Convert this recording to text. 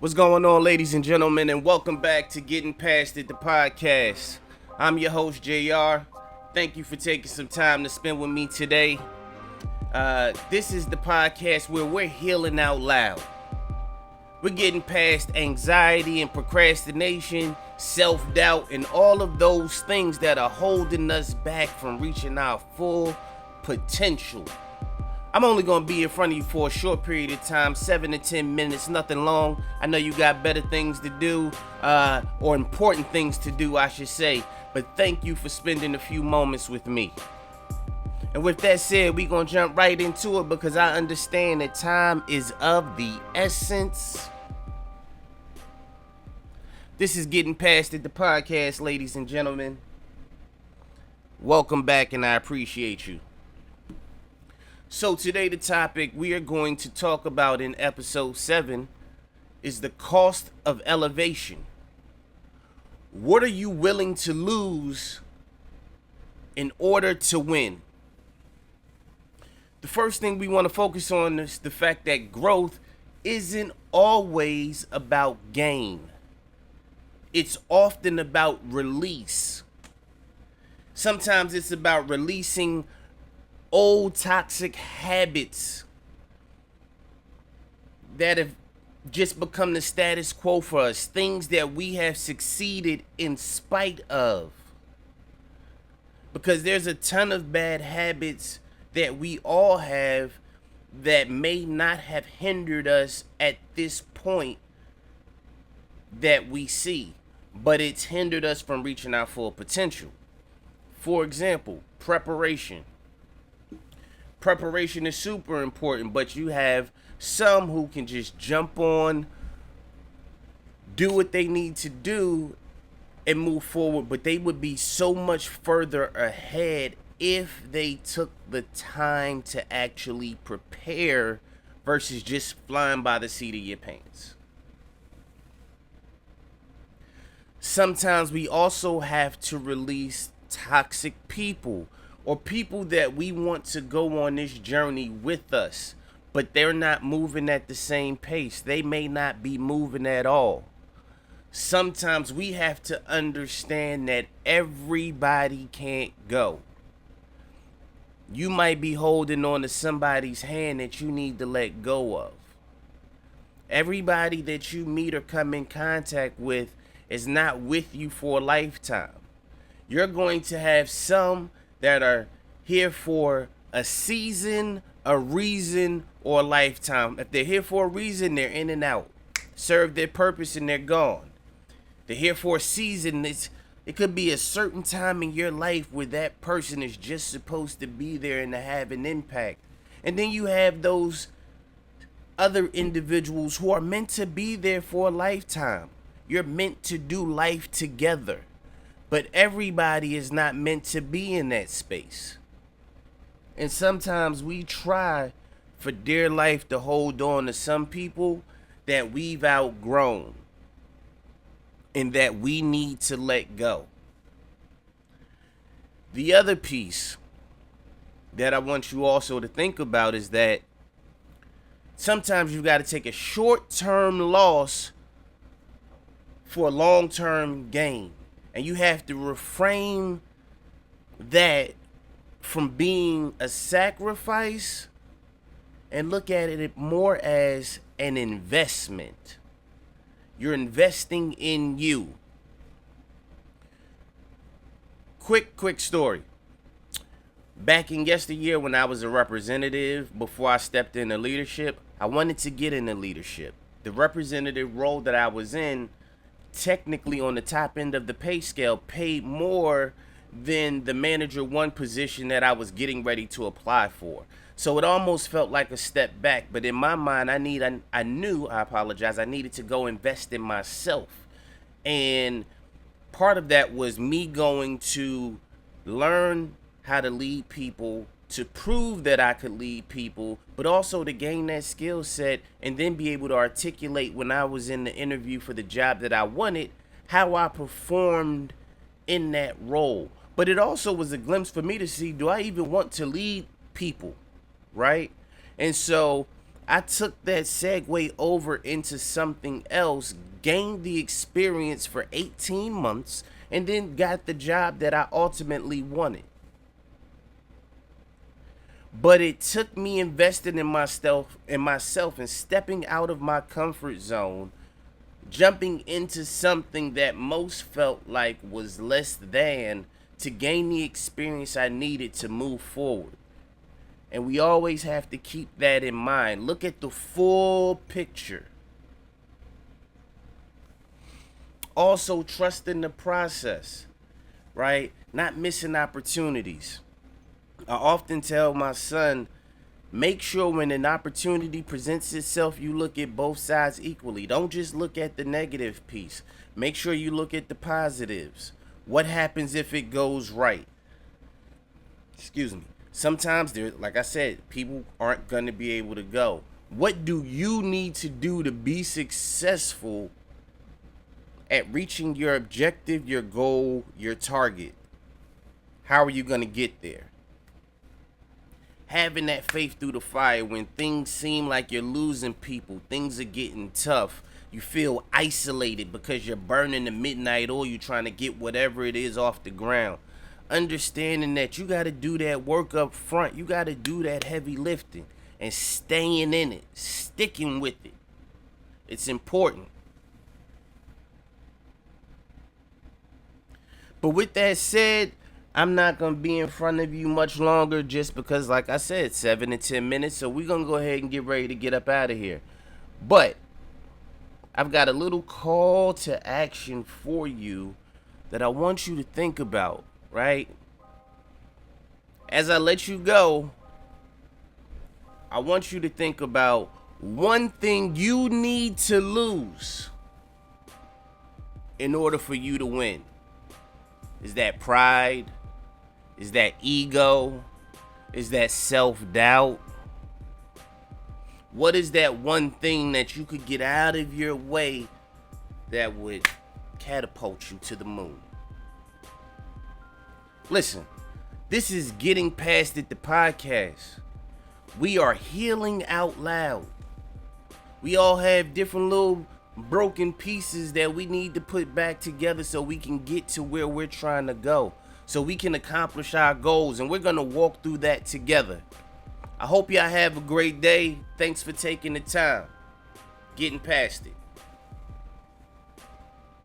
What's going on, ladies and gentlemen, and welcome back to Getting Past It, the podcast. I'm your host, JR. Thank you for taking some time to spend with me today. This is the podcast where we're healing out loud. We're getting past anxiety and procrastination, self-doubt, and all of those things that are holding us back from reaching our full potential. I'm only going to be in front of you for a short period of time, 7 to 10 minutes, nothing long. I know you got better things to do, or important things to do, I should say. But thank you for spending a few moments with me. And with that said, we're going to jump right into it because I understand that time is of the essence. This is Getting Past It, the podcast, ladies and gentlemen. Welcome back, and I appreciate you. So today the topic we are going to talk about in episode 7 is the cost of elevation. What are you willing to lose in order to win? The first thing we want to focus on is the fact that growth isn't always about gain. It's often about release. Sometimes it's about releasing old toxic habits that have just become the status quo for us, things that we have succeeded in spite of. Because there's a ton of bad habits that we all have that may not have hindered us at this point that we see, but it's hindered us from reaching our full potential. For example, preparation. Preparation is super important, but you have some who can just jump on, do what they need to do, and move forward, but they would be so much further ahead if they took the time to actually prepare versus just flying by the seat of your pants. Sometimes we also have to release toxic people or people that we want to go on this journey with us, but they're not moving at the same pace. They may not be moving at all. Sometimes we have to understand that everybody can't go. You might be holding on to somebody's hand that you need to let go of. Everybody that you meet or come in contact with is not with you for a lifetime. You're going to have some that are here for a season, a reason, or a lifetime. If they're here for a reason, they're in and out. Serve their purpose and they're gone. They're here for a season. It could be a certain time in your life where that person is just supposed to be there and to have an impact. And then you have those other individuals who are meant to be there for a lifetime. You're meant to do life together. But everybody is not meant to be in that space. And sometimes we try for dear life to hold on to some people that we've outgrown and that we need to let go. The other piece that I want you also to think about is that sometimes you've got to take a short-term loss for a long-term gain. And you have to reframe that from being a sacrifice and look at it more as an investment. You're investing in you. Quick story. Back in yesteryear when I was a representative, before I stepped into leadership, I wanted to get into leadership. The representative role that I was in, technically on the top end of the pay scale, paid more than the manager one position that I was getting ready to apply for. So it almost felt like a step back. But in my mind, I needed to go invest in myself. And part of that was me going to learn how to lead people, to prove that I could lead people, but also to gain that skill set and then be able to articulate when I was in the interview for the job that I wanted, how I performed in that role. But it also was a glimpse for me to see, do I even want to lead people, right? And so I took that segue over into something else, gained the experience for 18 months, and then got the job that I ultimately wanted. But it took me investing in myself and stepping out of my comfort zone, jumping into something that most felt like was less than, to gain the experience I needed to move forward. And we always have to keep that in mind. Look at the full picture. Also, trust in the process, right? Not missing opportunities. I often tell my son, make sure when an opportunity presents itself, you look at both sides equally. Don't just look at the negative piece. Make sure you look at the positives. What happens if it goes right? Excuse me. Sometimes there, like I said, people aren't going to be able to go. What do you need to do to be successful at reaching your objective, your goal, your target? How are you going to get there? Having that faith through the fire when things seem like you're losing people, things are getting tough. You feel isolated because you're burning the midnight oil, you're trying to get whatever it is off the ground. Understanding that you got to do that work up front, you got to do that heavy lifting and staying in it, sticking with it. It's important. But with that said, I'm not going to be in front of you much longer just because, like I said, 7 to 10 minutes. So we're going to go ahead and get ready to get up out of here. But I've got a little call to action for you that I want you to think about, right? As I let you go, I want you to think about one thing you need to lose in order for you to win. Is that pride? Is that ego? Is that self-doubt? What is that one thing that you could get out of your way that would catapult you to the moon? Listen, this is Getting Past It, the podcast. We are healing out loud. We all have different little broken pieces that we need to put back together so we can get to where we're trying to go, so we can accomplish our goals, and we're going to walk through that together. I hope y'all have a great day. Thanks for taking the time. Getting Past It.